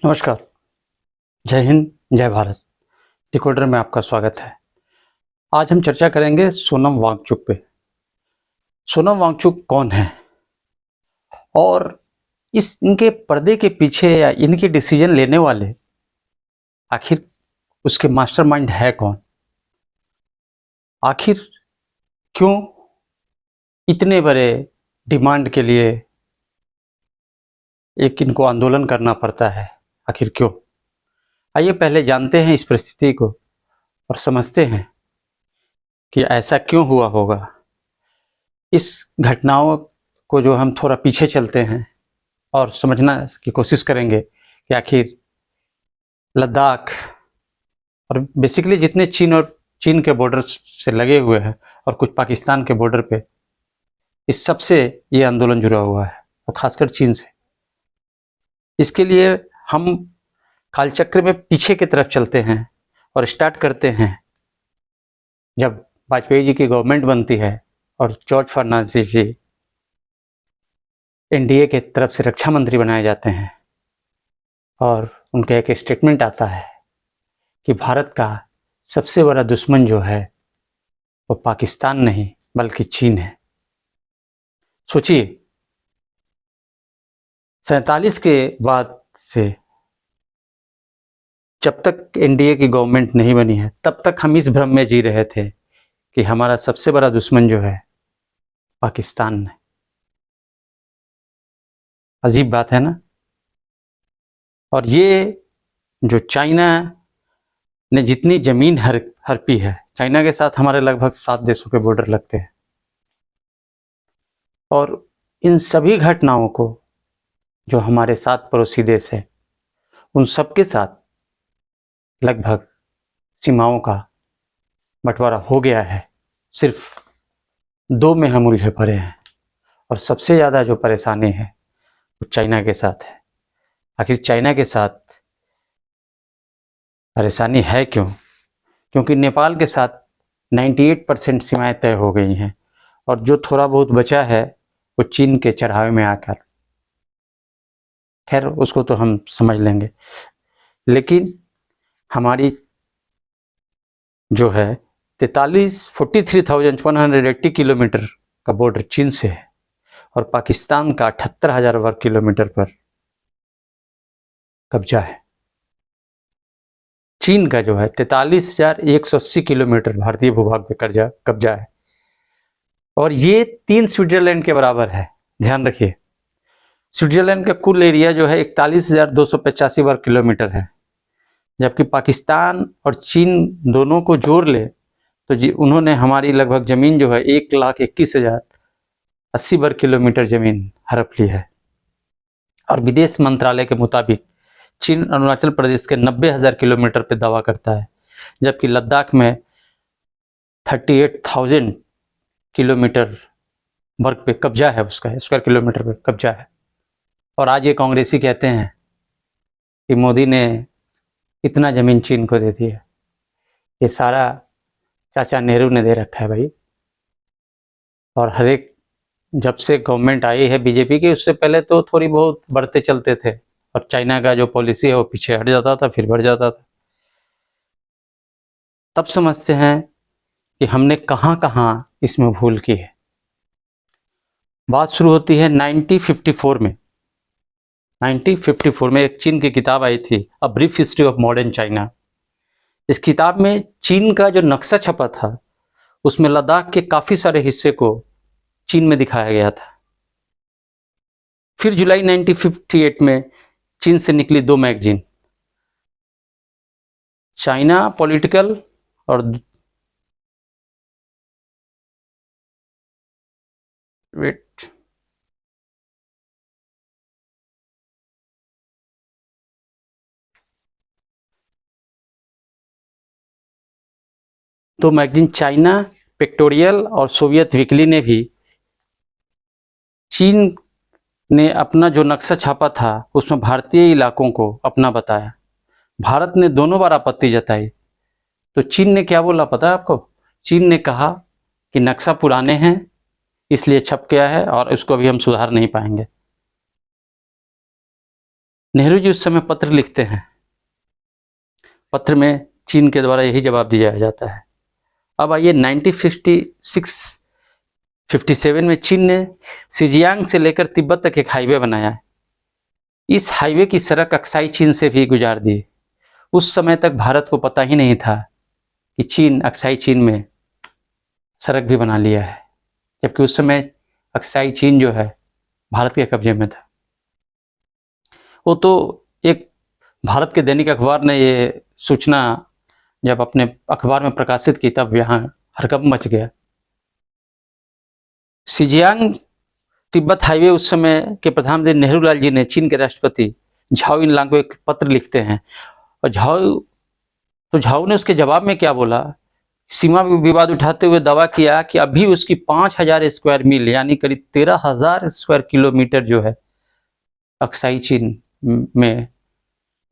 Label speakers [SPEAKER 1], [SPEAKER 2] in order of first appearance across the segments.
[SPEAKER 1] नमस्कार। जय हिंद, जय भारत। डिकोडर में आपका स्वागत है। आज हम चर्चा करेंगे सोनम वांगचुक पे। सोनम वांगचुक कौन है और इनके पर्दे के पीछे या इनके डिसीजन लेने वाले आखिर उसके मास्टरमाइंड है कौन? आखिर क्यों इतने बड़े डिमांड के लिए एक इनको आंदोलन करना पड़ता है? आखिर क्यों? आइए पहले जानते हैं इस परिस्थिति को और समझते हैं कि ऐसा क्यों हुआ होगा। इस घटनाओं को जो हम थोड़ा पीछे चलते हैं और समझना की कोशिश करेंगे कि आखिर लद्दाख और बेसिकली जितने चीन के बॉर्डर से लगे हुए हैं और कुछ पाकिस्तान के बॉर्डर पे, इस सब से ये आंदोलन जुड़ा हुआ है और खासकर चीन से। इसके लिए हम कालचक्र में पीछे की तरफ चलते हैं और स्टार्ट करते हैं जब वाजपेयी जी की गवर्नमेंट बनती है और जॉर्ज फर्नांडिस जी एनडीए के तरफ से रक्षा मंत्री बनाए जाते हैं और उनका एक स्टेटमेंट आता है कि भारत का सबसे बड़ा दुश्मन जो है वो पाकिस्तान नहीं बल्कि चीन है। सोचिए, 47 के बाद से जब तक एनडीए की गवर्नमेंट नहीं बनी है तब तक हम इस भ्रम में जी रहे थे कि हमारा सबसे बड़ा दुश्मन जो है पाकिस्तान है। अजीब बात है ना। और ये जो चाइना ने जितनी जमीन हड़पी है, चाइना के साथ हमारे लगभग 7 देशों के बॉर्डर लगते हैं, और इन सभी घटनाओं को जो हमारे 7 पड़ोसी देश है उन सबके साथ लगभग सीमाओं का बंटवारा हो गया है। सिर्फ 2 में हम उलझे पड़े हैं और सबसे ज़्यादा जो परेशानी है वो चाइना के साथ है। आखिर चाइना के साथ परेशानी है क्यों? क्योंकि नेपाल के साथ 98% सीमाएं तय हो गई हैं और जो थोड़ा बहुत बचा है वो चीन के चढ़ावे में आकर, खैर उसको तो हम समझ लेंगे, लेकिन हमारी जो है 43,180 किलोमीटर का बॉर्डर चीन से है और पाकिस्तान का 78,000 वर्ग किलोमीटर पर कब्जा है। चीन का जो है 43,180 किलोमीटर भारतीय भूभाग पे कब्जा है और ये 3 स्विट्जरलैंड के बराबर है। ध्यान रखिए, स्विट्जरलैंड का कुल एरिया जो है 41,285 वर्ग किलोमीटर है, जबकि पाकिस्तान और चीन दोनों को जोड़ ले तो जी उन्होंने हमारी लगभग ज़मीन जो है 1,21,080 वर्ग किलोमीटर ज़मीन हड़प ली है। और विदेश मंत्रालय के मुताबिक चीन अरुणाचल प्रदेश के 90,000 किलोमीटर पे दावा करता है, जबकि लद्दाख में 38,000 किलोमीटर वर्ग पे कब्जा है, उसका स्क्वायर किलोमीटर पे कब्जा है। और आज ये कांग्रेसी कहते हैं कि मोदी ने इतना ज़मीन चीन को दे दी है। ये सारा चाचा नेहरू ने दे रखा है भाई। और हर एक जब से गवर्नमेंट आई है बीजेपी की, उससे पहले तो थोड़ी बहुत बढ़ते चलते थे और चाइना का जो पॉलिसी है वो पीछे हट जाता था, फिर बढ़ जाता था। तब समझते हैं कि हमने कहाँ कहाँ इसमें भूल की है। बात शुरू होती है 1954 में। 1954 में एक चीन की किताब आई थी, a brief history of modern China. इस किताब में चीन का जो नक्शा छपा था उसमें लद्दाख के काफ़ी सारे हिस्से को चीन में दिखाया गया था। फिर जुलाई 1958 में चीन से निकली 2 मैगजीन, चाइना पॉलिटिकल और मैगजीन चाइना पिक्टोरियल और सोवियत वीकली ने भी चीन ने अपना जो नक्शा छापा था उसमें भारतीय इलाकों को अपना बताया। भारत ने दोनों बार आपत्ति जताई। तो चीन ने क्या बोला पता है आपको? चीन ने कहा कि नक्शा पुराने हैं इसलिए छप गया है और इसको अभी हम सुधार नहीं पाएंगे। नेहरू जी उस समय पत्र लिखते हैं, पत्र में चीन के द्वारा यही जवाब दिया जाता है। अब आइए 1957 में चीन ने सिजियांग से लेकर तिब्बत तक एक हाईवे बनाया है। इस हाईवे की सड़क अक्साई चीन से भी गुजार दी। उस समय तक भारत को पता ही नहीं था कि चीन अक्साई चीन में सड़क भी बना लिया है, जबकि उस समय अक्साई चीन जो है भारत के कब्जे में था। वो तो एक भारत के दैनिक अखबार ने ये सूचना जब अपने अखबार में प्रकाशित की तब यहाँ हड़कंप मच गया। सिजियांग तिब्बत हाईवे उस समय के प्रधानमंत्री नेहरू लाल जी ने चीन के राष्ट्रपति झाओ इनलांग को एक पत्र लिखते हैं, और झाओ ने उसके जवाब में क्या बोला, सीमा विवाद उठाते हुए दावा किया कि अभी उसकी 5000 स्क्वायर मील यानी करीब 13,000 स्क्वायर किलोमीटर जो है अक्साई चीन में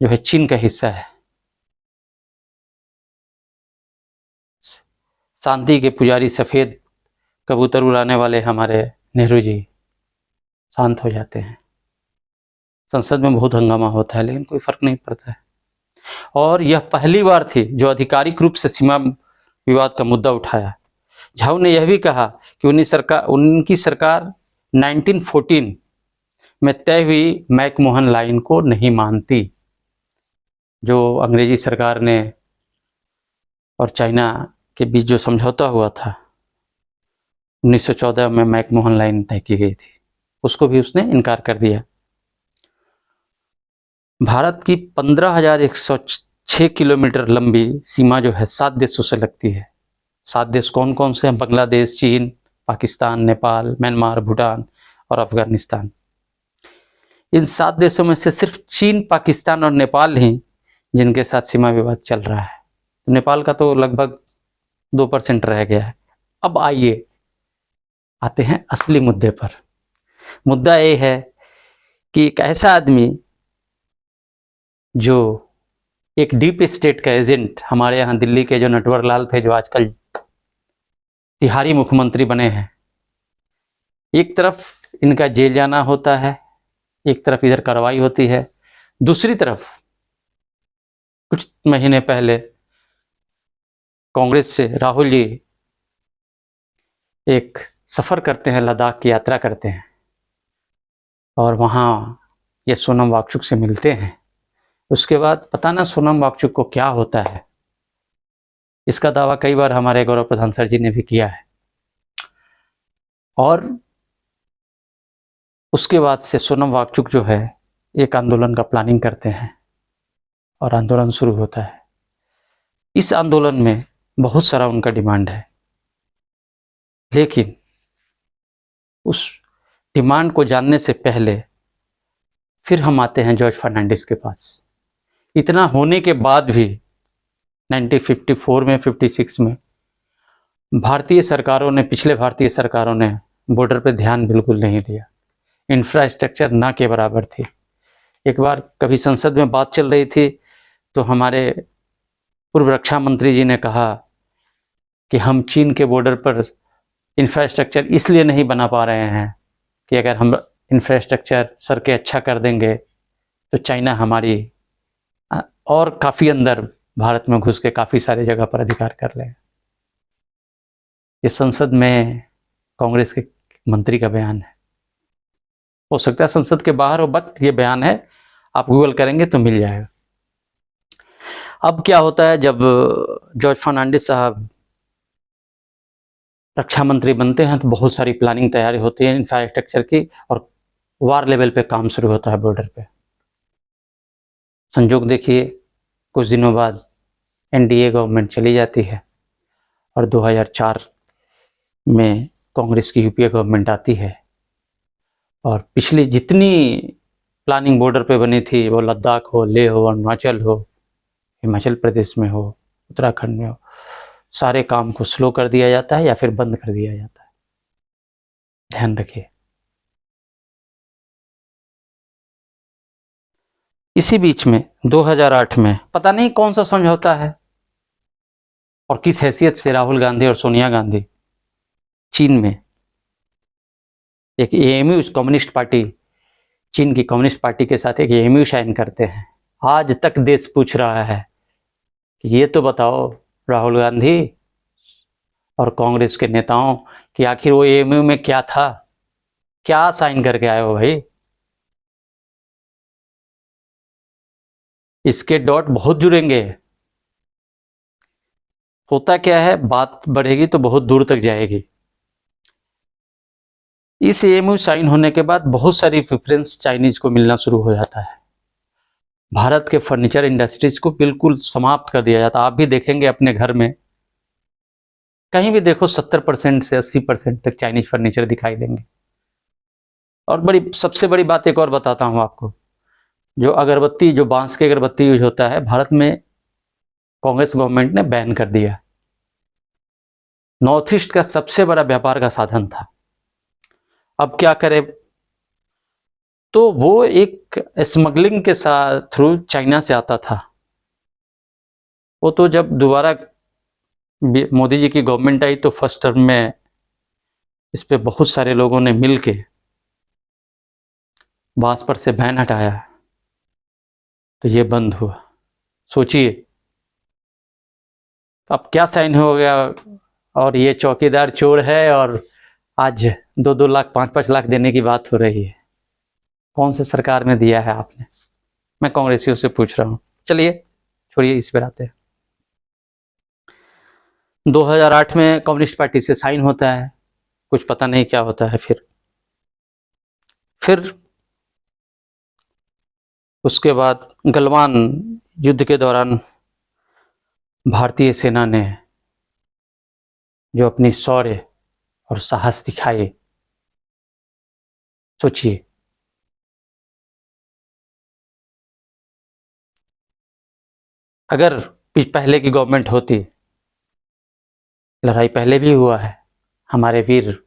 [SPEAKER 1] जो है चीन का हिस्सा है। शांति के पुजारी सफेद कबूतर उड़ाने वाले हमारे नेहरू जी शांत हो जाते हैं। संसद में बहुत हंगामा होता है लेकिन कोई फर्क नहीं पड़ता है। और यह पहली बार थी जो आधिकारिक रूप से सीमा विवाद का मुद्दा उठाया। झाऊ ने यह भी कहा कि उनकी सरकार 1914 में तय हुई मैकमोहन लाइन को नहीं मानती, जो अंग्रेजी सरकार ने और चाइना के बीच जो समझौता हुआ था 1914 में मैकमोहन लाइन तय की गई थी, उसको भी उसने इनकार कर दिया। भारत की 15,106 किलोमीटर लंबी सीमा जो है 7 देशों से लगती है। 7 देश कौन कौन से हैं? बांग्लादेश, चीन, पाकिस्तान, नेपाल, म्यांमार, भूटान और अफगानिस्तान। इन 7 देशों में से सिर्फ चीन, पाकिस्तान और नेपाल ही जिनके साथ सीमा विवाद चल रहा है। तो नेपाल का तो लगभग 2% रह गया है। अब आइए आते हैं असली मुद्दे पर। मुद्दा ये है कि एक ऐसा आदमी जो एक डीप स्टेट का एजेंट, हमारे यहाँ दिल्ली के जो नटवर लाल थे जो आजकल तिहारी मुख्यमंत्री बने हैं, एक तरफ इनका जेल जाना होता है, एक तरफ इधर कार्रवाई होती है, दूसरी तरफ कुछ महीने पहले कांग्रेस से राहुल जी एक सफ़र करते हैं, लद्दाख की यात्रा करते हैं और वहाँ ये सोनम वांगचुक से मिलते हैं। उसके बाद पता ना सोनम वांगचुक को क्या होता है, इसका दावा कई बार हमारे गौरव प्रधान सर जी ने भी किया है। और उसके बाद से सोनम वांगचुक जो है एक आंदोलन का प्लानिंग करते हैं और आंदोलन शुरू होता है। इस आंदोलन में बहुत सारा उनका डिमांड है, लेकिन उस डिमांड को जानने से पहले फिर हम आते हैं जॉर्ज फर्नांडिस के पास। इतना होने के बाद भी 1954 में 56 में भारतीय सरकारों ने, पिछले भारतीय सरकारों ने बॉर्डर पे ध्यान बिल्कुल नहीं दिया। इंफ्रास्ट्रक्चर ना के बराबर थी। एक बार कभी संसद में बात चल रही थी तो हमारे पूर्व रक्षा मंत्री जी ने कहा कि हम चीन के बॉर्डर पर इंफ्रास्ट्रक्चर इसलिए नहीं बना पा रहे हैं कि अगर हम इंफ्रास्ट्रक्चर सड़कें अच्छा कर देंगे तो चाइना हमारी और काफ़ी अंदर भारत में घुस के काफ़ी सारे जगह पर अधिकार कर लेगा। ये संसद में कांग्रेस के मंत्री का बयान है। हो सकता है संसद के बाहर हो, बट ये बयान है, आप गूगल करेंगे तो मिल जाएगा। अब क्या होता है, जब जॉर्ज फर्नांडिस साहब रक्षा मंत्री बनते हैं तो बहुत सारी प्लानिंग तैयारी होती है इंफ्रास्ट्रक्चर की, और वार लेवल पे काम शुरू होता है बॉर्डर पे। संजोग देखिए, कुछ दिनों बाद एनडीए गवर्नमेंट चली जाती है और 2004 में कांग्रेस की यूपीए गवर्नमेंट आती है, और पिछली जितनी प्लानिंग बॉर्डर पे बनी थी, वो लद्दाख हो, लेह हो, अरुणाचल हो, हिमाचल प्रदेश में हो, उत्तराखंड में हो, सारे काम को स्लो कर दिया जाता है या फिर बंद कर दिया जाता है। ध्यान रखिए। इसी बीच में 2008 में पता नहीं कौन सा समझौता है और किस हैसियत से राहुल गांधी और सोनिया गांधी चीन में एक एएमयू कम्युनिस्ट पार्टी चीन की कम्युनिस्ट पार्टी के साथ एक एमयू साइन करते हैं। आज तक देश पूछ रहा है कि ये तो बताओ राहुल गांधी और कांग्रेस के नेताओं कि आखिर वो एमयू में क्या था, क्या साइन करके आए हो भाई। इसके डॉट बहुत जुड़ेंगे। होता क्या है, बात बढ़ेगी तो बहुत दूर तक जाएगी। इस एमयू साइन होने के बाद बहुत सारी प्रेफरेंस चाइनीज को मिलना शुरू हो जाता है। भारत के फर्नीचर इंडस्ट्रीज को बिल्कुल समाप्त कर दिया जाता है। आप भी देखेंगे अपने घर में, कहीं भी देखो 70% से 80% तक चाइनीज फर्नीचर दिखाई देंगे। और सबसे बड़ी बात एक और बताता हूं आपको, जो अगरबत्ती, जो बांस की अगरबत्ती यूज होता है, भारत में कांग्रेस गवर्नमेंट ने बैन कर दिया। नॉर्थ ईस्ट का सबसे बड़ा व्यापार का साधन था। अब क्या करे, तो वो एक स्मगलिंग के साथ थ्रू चाइना से आता था। वो तो जब दोबारा मोदी जी की गवर्नमेंट आई तो फर्स्ट टर्म में इस पे बहुत सारे लोगों ने मिल के बांस पर से बैन हटाया, तो ये बंद हुआ। सोचिए अब क्या साइन हो गया। और ये चौकीदार चोर है और आज 2-2 लाख 5-5 लाख देने की बात हो रही है। कौन से सरकार में दिया है आपने? मैं कांग्रेसियों से पूछ रहा हूं। चलिए छोड़िए, इस पर आते हैं। 2008 में कम्युनिस्ट पार्टी से साइन होता है, कुछ पता नहीं क्या होता है। फिर उसके बाद गलवान युद्ध के दौरान भारतीय सेना ने जो अपनी शौर्य और साहस दिखाए, सोचिए। अगर पहले की गवर्नमेंट होती, लड़ाई पहले भी हुआ है, हमारे वीर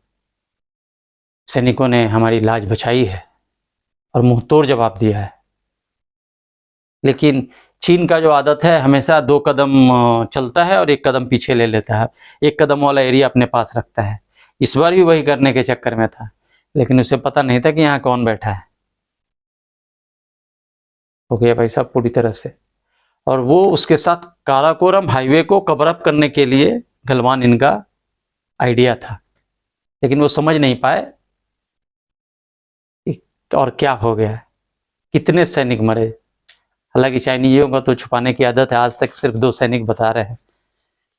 [SPEAKER 1] सैनिकों ने हमारी लाज बचाई है और मुंह तोड़ जवाब दिया है। लेकिन चीन का जो आदत है, हमेशा 2 कदम चलता है और 1 कदम पीछे ले लेता है, 1 कदम वाला एरिया अपने पास रखता है। इस बार भी वही करने के चक्कर में था, लेकिन उसे पता नहीं था कि यहाँ कौन बैठा है। हो गया भाई साहब पूरी तरह से। और वो उसके साथ काराकोरम हाईवे को कवर अप करने के लिए गलवान इनका आइडिया था, लेकिन वो समझ नहीं पाए और क्या हो गया, कितने सैनिक मरे। हालांकि चाइनीजों का तो छुपाने की आदत है, आज तक सिर्फ 2 सैनिक बता रहे हैं।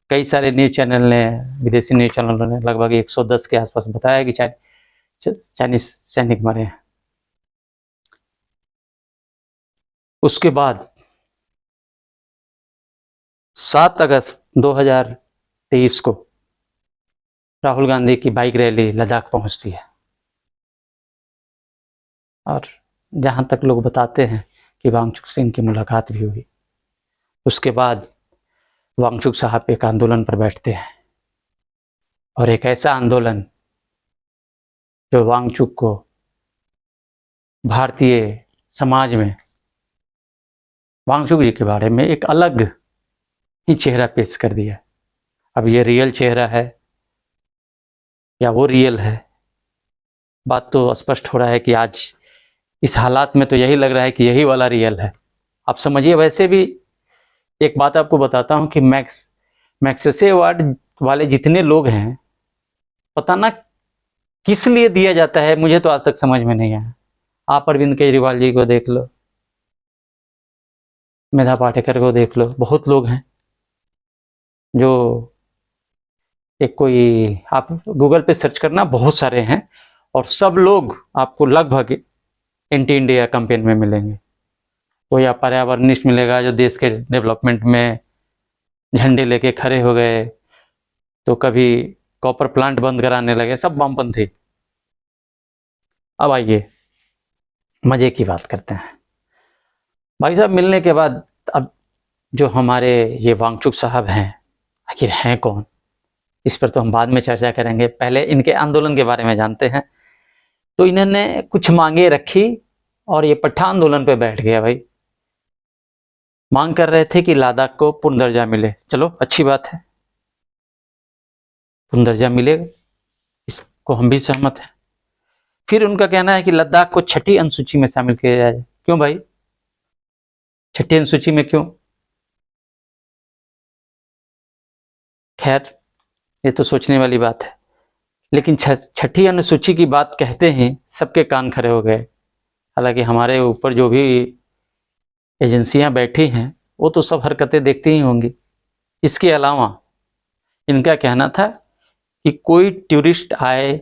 [SPEAKER 1] कई सारे न्यूज चैनल ने, विदेशी न्यूज चैनलों ने लगभग 110 के आसपास बताया कि चाइनीज सैनिक मरे हैं। उसके बाद 7 अगस्त 2023 को राहुल गांधी की बाइक रैली लद्दाख पहुंचती है। और जहां तक लोग बताते हैं कि वांगचुक से इनकी मुलाकात भी हुई। उसके बाद वांगचुक साहब एक आंदोलन पर बैठते हैं, और एक ऐसा आंदोलन जो वांगचुक को भारतीय समाज में वांगचुक जी के बारे में एक अलग ही चेहरा पेश कर दिया। अब ये रियल चेहरा है या वो रियल है, बात तो स्पष्ट हो रहा है कि आज इस हालात में तो यही लग रहा है कि यही वाला रियल है। आप समझिए। वैसे भी एक बात आपको बताता हूं कि मैग्सेसे अवार्ड वाले जितने लोग हैं, पता ना किस लिए दिया जाता है, मुझे तो आज तक समझ में नहीं आया। आप अरविंद केजरीवाल जी को देख लो, मेधा पाटेकर को देख लो, बहुत लोग हैं जो एक कोई, आप गूगल पे सर्च करना, बहुत सारे हैं, और सब लोग आपको लगभग एंटी इंडिया कैंपेन में मिलेंगे। कोई आप पर्यावरणिस्ट मिलेगा जो देश के डेवलपमेंट में झंडे लेके खड़े हो गए, तो कभी कॉपर प्लांट बंद कराने लगे, सब वामपंथी। अब आइए मजे की बात करते हैं। भाई साहब मिलने के बाद अब जो हमारे ये वांगचुक साहब हैं, आखिर हैं कौन, इस पर तो हम बाद में चर्चा करेंगे। पहले इनके आंदोलन के बारे में जानते हैं। तो इन्होंने कुछ मांगे रखी और ये पट्टा आंदोलन पे बैठ गया भाई। मांग कर रहे थे कि लद्दाख को पूर्ण दर्जा मिले। चलो अच्छी बात है, पूर्ण दर्जा मिलेगा, इसको हम भी सहमत हैं। फिर उनका कहना है कि लद्दाख को छठी अनुसूची में शामिल किया जाए। क्यों भाई, छठी अनुसूची में क्यों? खैर, ये तो सोचने वाली बात है। लेकिन छठी अनुसूची की बात कहते ही सबके कान खड़े हो गए। हालांकि हमारे ऊपर जो भी एजेंसियां बैठी हैं वो तो सब हरकतें देखती ही होंगी। इसके अलावा इनका कहना था कि कोई टूरिस्ट आए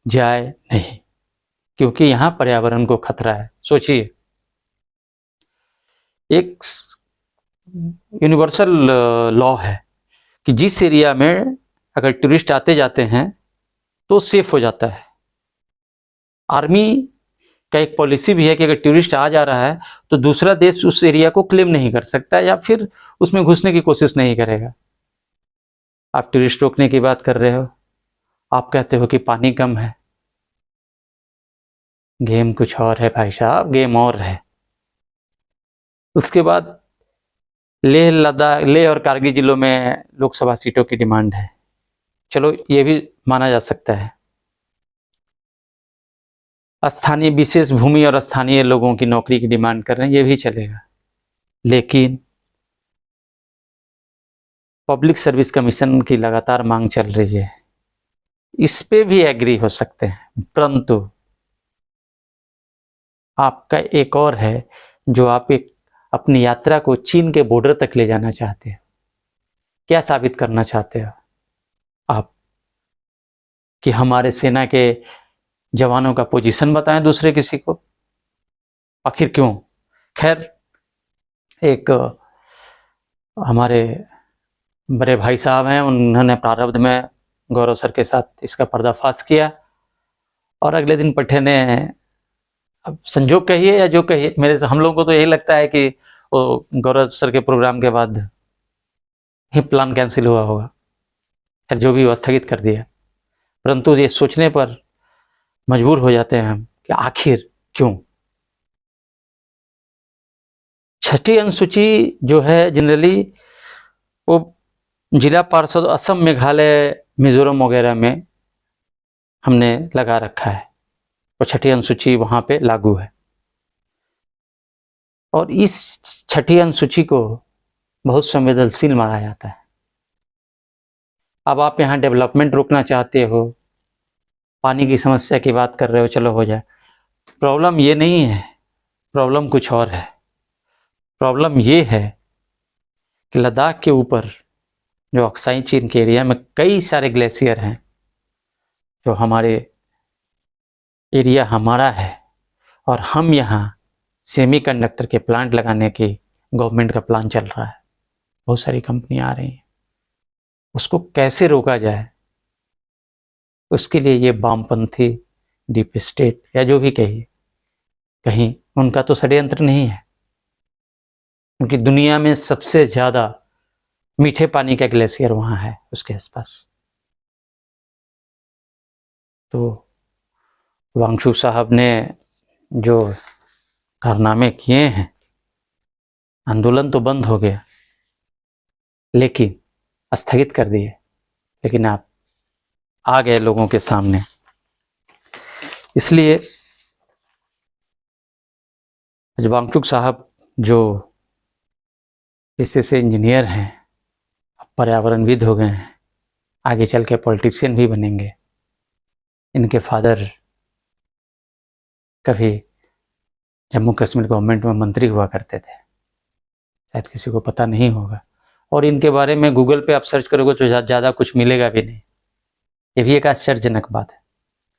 [SPEAKER 1] जाए नहीं, क्योंकि यहाँ पर्यावरण को खतरा है। सोचिए, एक यूनिवर्सल लॉ है कि जिस एरिया में अगर टूरिस्ट आते जाते हैं तो सेफ हो जाता है। आर्मी का एक पॉलिसी भी है कि अगर टूरिस्ट आ जा रहा है तो दूसरा देश उस एरिया को क्लेम नहीं कर सकता या फिर उसमें घुसने की कोशिश नहीं करेगा। आप टूरिस्ट रोकने की बात कर रहे हो, आप कहते हो कि पानी कम है। गेम कुछ और है भाई साहब, गेम और है। उसके बाद लेह लद्दाख, लेह और कारगिल जिलों में लोकसभा सीटों की डिमांड है। चलो, ये भी माना जा सकता है। स्थानीय विशेष भूमि और स्थानीय लोगों की नौकरी की डिमांड कर रहे हैं, ये भी चलेगा। लेकिन पब्लिक सर्विस कमीशन की लगातार मांग चल रही है, इस पे भी एग्री हो सकते हैं। परंतु आपका एक और है जो आप एक अपनी यात्रा को चीन के बॉर्डर तक ले जाना चाहते हो। क्या साबित करना चाहते हो आप? कि हमारे सेना के जवानों का पोजीशन बताएं दूसरे किसी को? आखिर क्यों? खैर, एक हमारे बड़े भाई साहब हैं, उन्होंने प्रारब्ध में गौरव सर के साथ इसका पर्दाफाश किया और अगले दिन पट्टे ने, अब संजोग कहिए या जो कहिए, मेरे से हम लोगों को तो यही लगता है कि वो गौरव सर के प्रोग्राम के बाद ही प्लान कैंसिल हुआ होगा। खैर, जो भी हुआ स्थगित कर दिया। परंतु ये सोचने पर मजबूर हो जाते हैं हम कि आखिर क्यों? छठी अनुसूची जो है जनरली वो जिला पार्षद असम, मेघालय, मिजोरम वगैरह में हमने लगा रखा है और छठी अनुसूची वहां पे लागू है। और इस छठी अनुसूची को बहुत संवेदनशील माना जाता है। अब आप यहाँ डेवलपमेंट रोकना चाहते हो, पानी की समस्या की बात कर रहे हो, चलो हो जाए। प्रॉब्लम ये नहीं है, प्रॉब्लम कुछ और है। प्रॉब्लम ये है कि लद्दाख के ऊपर जो अक्साई चीन के एरिया में कई सारे ग्लेशियर हैं, जो हमारे एरिया हमारा है और हम यहाँ सेमीकंडक्टर के प्लांट लगाने की गवर्नमेंट का प्लान चल रहा है। बहुत सारी कंपनियां आ रही हैं, उसको कैसे रोका जाए, उसके लिए ये वामपंथी, डीप स्टेट या जो भी कहिए, कहीं उनका तो षड्यंत्र नहीं है। क्योंकि दुनिया में सबसे ज़्यादा मीठे पानी का ग्लेशियर वहाँ है, उसके आसपास। तो वांगचुक साहब ने जो कारनामे किए हैं, आंदोलन तो बंद हो गया लेकिन स्थगित कर दिए, लेकिन आप आ गए लोगों के सामने। इसलिए वांगचुक साहब जो पेशे से इंजीनियर हैं, पर्यावरणविद हो गए हैं, आगे चल के पॉलिटिशियन भी बनेंगे। इनके फादर कभी जम्मू कश्मीर गवर्नमेंट में मंत्री हुआ करते थे, शायद किसी को पता नहीं होगा। और इनके बारे में गूगल पे आप सर्च करोगे तो ज़्यादा कुछ मिलेगा भी नहीं। ये भी एक आश्चर्यजनक बात है।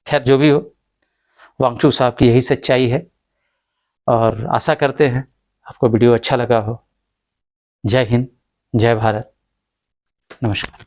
[SPEAKER 1] खैर, जो भी हो, वांगचुक साहब की यही सच्चाई है और आशा करते हैं आपको वीडियो अच्छा लगा हो। जय हिंद, जय भारत, नमस्कार।